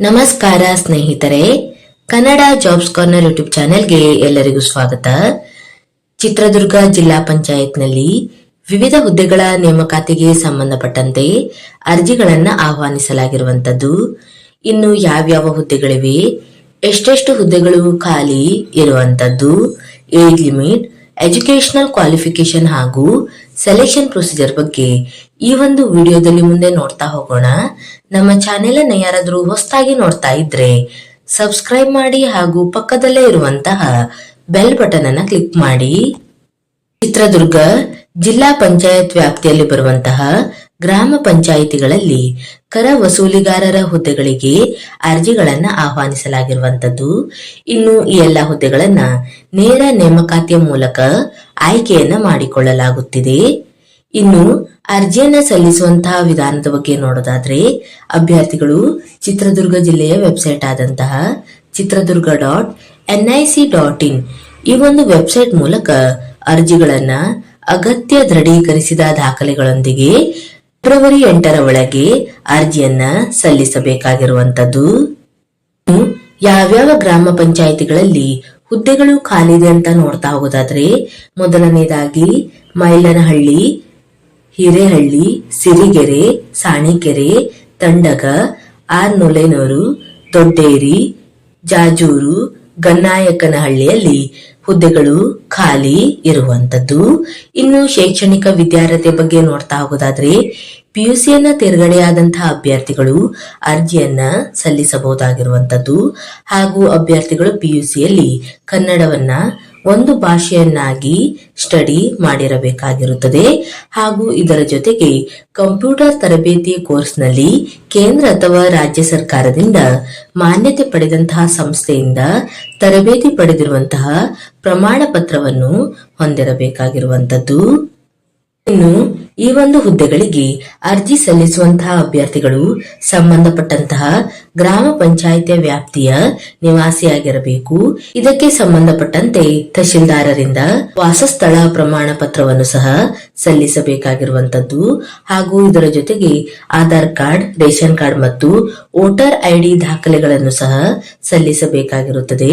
ನಮಸ್ಕಾರ ಸ್ನೇಹಿತರೆ, Kannada jobs corner YouTube ಚಾನೆಲ್ಗೆ ಎಲ್ಲರಿಗೂ ಸ್ವಾಗತ. ಚಿತ್ರದುರ್ಗ ಜಿಲ್ಲಾ ಪಂಚಾಯತ್ನಲ್ಲಿ ವಿವಿಧ ಹುದ್ದೆಗಳ ನೇಮಕಾತಿಗೆ ಸಂಬಂಧಪಟ್ಟಂತೆ ಅರ್ಜಿಗಳನ್ನು ಆಹ್ವಾನಿಸಲಾಗಿರುವಂತದ್ದು. ಇನ್ನು ಯಾವ್ಯಾವ ಹುದ್ದೆಗಳಿವೆ, ಎಷ್ಟೆಷ್ಟು ಹುದ್ದೆಗಳು ಖಾಲಿ ಇರುವಂತದ್ದು, ಏಜ್ ಲಿಮಿಟ್, ಎಜುಕೇಶನಲ್ ಕ್ವಾಲಿಫಿಕೇಶನ್ ಹಾಗೂ ಸೆಲೆಕ್ಷನ್ ಪ್ರೊಸೀಜರ್ ಬಗ್ಗೆ ಈ ಒಂದು ವಿಡಿಯೋದಲ್ಲಿ ಮುಂದೆ ನೋಡ್ತಾ ಹೋಗೋಣ. ನಮ್ಮ ಚಾನೆಲ್ ಅನ್ನು ಯಾರಾದರೂ ಹೊಸದಾಗಿ ನೋಡ್ತಾ ಇದ್ರೆ ಸಬ್ಸ್ಕ್ರೈಬ್ ಮಾಡಿ ಹಾಗೂ ಪಕ್ಕದಲ್ಲೇ ಇರುವಂತಹ ಬೆಲ್ ಬಟನ್ ಅನ್ನ ಕ್ಲಿಕ್ ಮಾಡಿ. ಚಿತ್ರದುರ್ಗ ಜಿಲ್ಲಾ ಪಂಚಾಯತ್ ವ್ಯಾಪ್ತಿಯಲ್ಲಿ ಬರುವಂತಹ ಗ್ರಾಮ ಪಂಚಾಯಿತಿಗಳಲ್ಲಿ ಕರ ವಸೂಲಿಗಾರರ ಹುದ್ದೆಗಳಿಗೆ ಅರ್ಜಿಗಳನ್ನ ಆಹ್ವಾನಿಸಲಾಗಿರುವಂತದ್ದು. ಇನ್ನು ಈ ಎಲ್ಲ ಹುದ್ದೆಗಳನ್ನ ನೇರ ನೇಮಕಾತಿಯ ಮೂಲಕ ಆಯ್ಕೆಯನ್ನ ಮಾಡಿಕೊಳ್ಳಲಾಗುತ್ತಿದೆ. ಇನ್ನು ಅರ್ಜಿಯನ್ನ ಸಲ್ಲಿಸುವಂತಹ ವಿಧಾನದ ಬಗ್ಗೆ ನೋಡೋದಾದ್ರೆ, ಅಭ್ಯರ್ಥಿಗಳು ಚಿತ್ರದುರ್ಗ ಜಿಲ್ಲೆಯ ವೆಬ್ಸೈಟ್ ಆದಂತಹ ಚಿತ್ರದುರ್ಗ.nic.in ಈ ಒಂದು ವೆಬ್ಸೈಟ್ ಮೂಲಕ ಅರ್ಜಿಗಳನ್ನ ಅಗತ್ಯ ದೃಢೀಕರಿಸಿದ ದಾಖಲೆಗಳೊಂದಿಗೆ ಫೆಬ್ರವರಿ 8ರ ಒಳಗೆ ಅರ್ಜಿಯನ್ನ ಸಲ್ಲಿಸಬೇಕಾಗಿರುವಂತದ್ದು. ಯಾವ್ಯಾವ ಗ್ರಾಮ ಪಂಚಾಯಿತಿಗಳಲ್ಲಿ ಹುದ್ದೆಗಳು ಖಾಲಿದೆ ಅಂತ ನೋಡ್ತಾ ಹೋಗೋದಾದ್ರೆ, ಮೊದಲನೇದಾಗಿ ಮೈಲನಹಳ್ಳಿ, ಹಿರೇಹಳ್ಳಿ, ಸಿರಿಗೆರೆ, ಸಾಣಿಕೆರೆ, ತಂಡಗ, ಆರ್ನೊಲೆನೂರು, ದೊಡ್ಡೇರಿ, ಜಾಜೂರು, ಗನ್ನಾಯಕನಹಳ್ಳಿಯಲ್ಲಿ ಹುದ್ದೆಗಳು ಖಾಲಿ ಇರುವಂತದ್ದು. ಇನ್ನು ಶೈಕ್ಷಣಿಕ ವಿದ್ಯಾರ್ಹತೆ ಬಗ್ಗೆ ನೋಡ್ತಾ ಹೋಗೋದಾದ್ರೆ, ಪಿಯುಸಿಯನ್ನ ತೇರ್ಗಡೆಯಾದಂತಹ ಅಭ್ಯರ್ಥಿಗಳು ಅರ್ಜಿಯನ್ನ ಸಲ್ಲಿಸಬಹುದಾಗಿರುವಂತದ್ದು. ಹಾಗೂ ಅಭ್ಯರ್ಥಿಗಳು ಪಿಯುಸಿಯಲ್ಲಿ ಕನ್ನಡವನ್ನ ಒಂದು ಭಾಷೆಯನ್ನಾಗಿ ಸ್ಟಡಿ ಮಾಡಿರಬೇಕಾಗಿರುತ್ತದೆ. ಹಾಗೂ ಇದರ ಜೊತೆಗೆ ಕಂಪ್ಯೂಟರ್ ತರಬೇತಿ ಕೋರ್ಸ್ನಲ್ಲಿ ಕೇಂದ್ರ ಅಥವಾ ರಾಜ್ಯ ಸರ್ಕಾರದಿಂದ ಮಾನ್ಯತೆ ಪಡೆದಂತಹ ಸಂಸ್ಥೆಯಿಂದ ತರಬೇತಿ ಪಡೆದಿರುವಂತಹ ಪ್ರಮಾಣ ಪತ್ರವನ್ನು ಹೊಂದಿರಬೇಕಾಗಿರುವಂತದ್ದು. ಇನ್ನು ಈ ಒಂದು ಹುದ್ದೆಗಳಿಗೆ ಅರ್ಜಿ ಸಲ್ಲಿಸುವಂತಹ ಅಭ್ಯರ್ಥಿಗಳು ಸಂಬಂಧಪಟ್ಟಂತಹ ಗ್ರಾಮ ಪಂಚಾಯಿತಿಯ ವ್ಯಾಪ್ತಿಯ ನಿವಾಸಿಯಾಗಿರಬೇಕು. ಇದಕ್ಕೆ ಸಂಬಂಧಪಟ್ಟಂತೆ ತಹಶೀಲ್ದಾರರಿಂದ ವಾಸಸ್ಥಳ ಪ್ರಮಾಣ ಪತ್ರವನ್ನು ಸಹ ಸಲ್ಲಿಸಬೇಕಾಗಿರುವಂತದ್ದು. ಹಾಗೂ ಇದರ ಜೊತೆಗೆ ಆಧಾರ್ ಕಾರ್ಡ್, ರೇಷನ್ ಕಾರ್ಡ್ ಮತ್ತು ವೋಟರ್ ಐಡಿ ದಾಖಲೆಗಳನ್ನು ಸಹ ಸಲ್ಲಿಸಬೇಕಾಗಿರುತ್ತದೆ.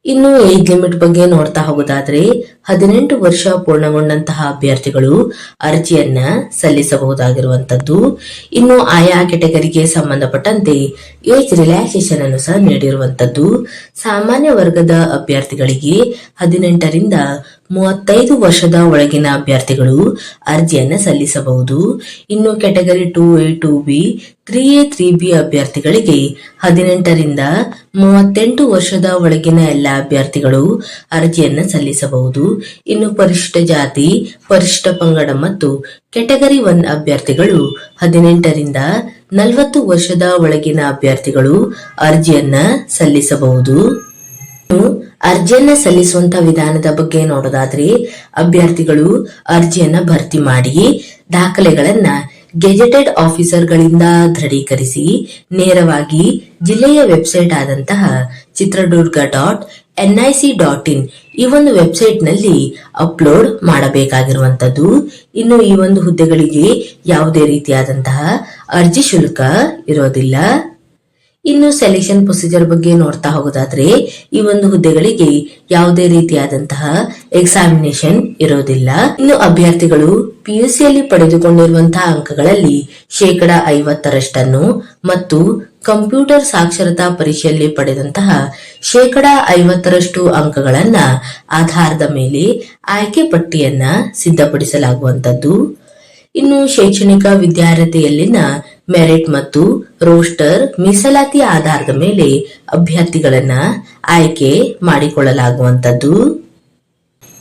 ಇನ್ನು ಏಜ್ ಲಿಮಿಟ್ ಬಗ್ಗೆ ನೋಡ್ತಾ ಹೋಗೋದಾದ್ರೆ, 18 ವರ್ಷ ಪೂರ್ಣಗೊಂಡಂತಹ ಅಭ್ಯರ್ಥಿಗಳು ಅರ್ಜಿಯನ್ನ ಸಲ್ಲಿಸಬಹುದಾಗಿರುವಂತದ್ದು. ಇನ್ನು ಆಯಾ ಕೆಟಗರಿಗೆ ಸಂಬಂಧಪಟ್ಟಂತೆ ಏಜ್ ರಿಲ್ಯಾಕ್ಸೇಷನ್ ಅನ್ನು ಸಹ ನೀಡಿರುವಂತದ್ದು. ಸಾಮಾನ್ಯ ವರ್ಗದ ಅಭ್ಯರ್ಥಿಗಳಿಗೆ 18ರಿಂದ 35 ವರ್ಷದ ಒಳಗಿನ ಅಭ್ಯರ್ಥಿಗಳು ಅರ್ಜಿಯನ್ನ ಸಲ್ಲಿಸಬಹುದು. ಇನ್ನು category 2A, 2B, 3A, 3B ಅಭ್ಯರ್ಥಿಗಳಿಗೆ 18ರಿಂದ 38 ವರ್ಷದ ಒಳಗಿನ ಎಲ್ಲ ಅಭ್ಯರ್ಥಿಗಳು ಅರ್ಜಿಯನ್ನ ಸಲ್ಲಿಸಬಹುದು. ಇನ್ನು ಪರಿಶಿಷ್ಟ ಜಾತಿ, ಪರಿಶಿಷ್ಟ ಪಂಗಡ ಮತ್ತು ಕೆಟಗರಿ 1 ಅಭ್ಯರ್ಥಿಗಳು 18ರಿಂದ 40 ವರ್ಷದ ಒಳಗಿನ ಅಭ್ಯರ್ಥಿಗಳು ಅರ್ಜಿಯನ್ನ ಸಲ್ಲಿಸಬಹುದು. ಅರ್ಜಿಯನ್ನ ಸಲ್ಲಿಸುವಂತ ವಿಧಾನದ ಬಗ್ಗೆ ನೋಡೋದಾದ್ರೆ, ಅಭ್ಯರ್ಥಿಗಳು ಅರ್ಜಿಯನ್ನ ಭರ್ತಿ ಮಾಡಿ ದಾಖಲೆಗಳನ್ನ ಗೆಜೆಟೆಡ್ ಆಫೀಸರ್ಗಳಿಂದ ದೃಢೀಕರಿಸಿ ನೇರವಾಗಿ ಜಿಲ್ಲೆಯ ವೆಬ್ಸೈಟ್ ಆದಂತಹ ಚಿತ್ರದುರ್ಗ.nic.in ಈ ಒಂದು ವೆಬ್ಸೈಟ್ ನಲ್ಲಿ ಅಪ್ಲೋಡ್ ಮಾಡಬೇಕಾಗಿರುವಂತದ್ದು. ಇನ್ನು ಈ ಒಂದು ಹುದ್ದೆಗಳಿಗೆ ಯಾವುದೇ ರೀತಿಯಾದಂತಹ ಅರ್ಜಿ ಶುಲ್ಕ ಇರೋದಿಲ್ಲ. ಇನ್ನು ಸೆಲೆಕ್ಷನ್ ಪ್ರೊಸೀಜರ್ ಬಗ್ಗೆ ನೋಡ್ತಾ ಹೋಗೋದಾದ್ರೆ, ಈ ಒಂದು ಹುದ್ದೆಗಳಿಗೆ ಯಾವುದೇ ರೀತಿಯಾದಂತಹ ಎಕ್ಸಾಮಿನೇಷನ್ ಇರೋದಿಲ್ಲ. ಇನ್ನು ಅಭ್ಯರ್ಥಿಗಳು ಪಿಯುಸಿಯಲ್ಲಿ ಪಡೆದುಕೊಂಡಿರುವಂತಹ ಅಂಕಗಳಲ್ಲಿ 50% ಮತ್ತು ಕಂಪ್ಯೂಟರ್ ಸಾಕ್ಷರತಾ ಪರೀಕ್ಷೆಯಲ್ಲಿ ಪಡೆದಂತಹ 50% ಅಂಕಗಳನ್ನ ಆಧಾರದ ಮೇಲೆ ಆಯ್ಕೆ ಪಟ್ಟಿಯನ್ನ ಸಿದ್ಧಪಡಿಸಲಾಗುವಂತದ್ದು. ಇನ್ನು ಶೈಕ್ಷಣಿಕ ವಿದ್ಯಾರ್ಹತೆಯಲ್ಲಿನ ಮೆರಿಟ್ ಮತ್ತು ರೋಸ್ಟರ್ ಮೀಸಲಾತಿ ಆಧಾರದ ಮೇಲೆ ಅಭ್ಯರ್ಥಿಗಳನ್ನ ಆಯ್ಕೆ ಮಾಡಿಕೊಳ್ಳಲಾಗುವಂತದ್ದು.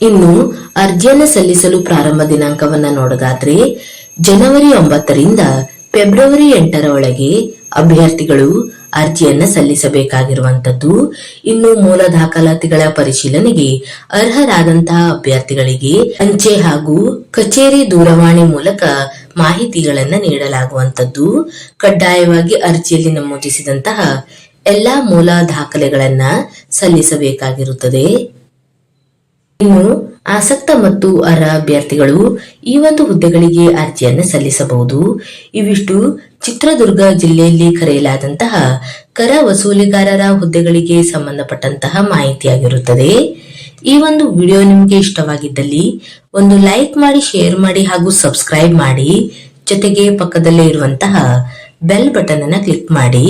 ಇನ್ನು ಅರ್ಜಿಯನ್ನು ಸಲ್ಲಿಸಲು ಪ್ರಾರಂಭ ದಿನಾಂಕವನ್ನ ನೋಡೋದಾದ್ರೆ, ಜನವರಿ 9ರಿಂದ ಫೆಬ್ರವರಿ 8ರ ಒಳಗೆ ಅಭ್ಯರ್ಥಿಗಳು ಅರ್ಜಿಯನ್ನ ಸಲ್ಲಿಸಬೇಕಾಗಿರುವಂತದ್ದು. ಇನ್ನು ಮೂಲ ದಾಖಲಾತಿಗಳ ಪರಿಶೀಲನೆಗೆ ಅರ್ಹರಾದಂತಹ ಅಭ್ಯರ್ಥಿಗಳಿಗೆ ಅಂಚೆ ಹಾಗೂ ಕಚೇರಿ ದೂರವಾಣಿ ಮೂಲಕ ಮಾಹಿತಿಗಳನ್ನ ನೀಡಲಾಗುವಂತದ್ದು. ಕಡ್ಡಾಯವಾಗಿ ಅರ್ಜಿಯಲ್ಲಿ ನಮೂದಿಸಿದಂತಹ ಎಲ್ಲಾ ಮೂಲ ದಾಖಲೆಗಳನ್ನ ಸಲ್ಲಿಸಬೇಕಾಗಿರುತ್ತದೆ. ಇನ್ನು ಆಸಕ್ತ ಮತ್ತು ಅರ್ಹ ಅಭ್ಯರ್ಥಿಗಳು ಈ ಒಂದು ಹುದ್ದೆಗಳಿಗೆ ಅರ್ಜಿಯನ್ನು ಸಲ್ಲಿಸಬಹುದು. ಇವಿಷ್ಟು ಚಿತ್ರದುರ್ಗ ಜಿಲ್ಲೆಯಲ್ಲಿ ಕರೆಯಲಾದಂತಹ ಕರ ವಸೂಲಿಗಾರರ ಹುದ್ದೆಗಳಿಗೆ ಸಂಬಂಧಪಟ್ಟಂತಹ ಮಾಹಿತಿಯಾಗಿರುತ್ತದೆ. ಈ ಒಂದು ವಿಡಿಯೋ ನಿಮಗೆ ಇಷ್ಟವಾಗಿದ್ದಲ್ಲಿ ಒಂದು ಲೈಕ್ ಮಾಡಿ, ಶೇರ್ ಮಾಡಿ ಹಾಗೂ ಸಬ್ಸ್ಕ್ರೈಬ್ ಮಾಡಿ. ಜೊತೆಗೆ ಪಕ್ಕದಲ್ಲೇ ಇರುವಂತಹ ಬೆಲ್ ಬಟನ್ ಅನ್ನು ಕ್ಲಿಕ್ ಮಾಡಿ.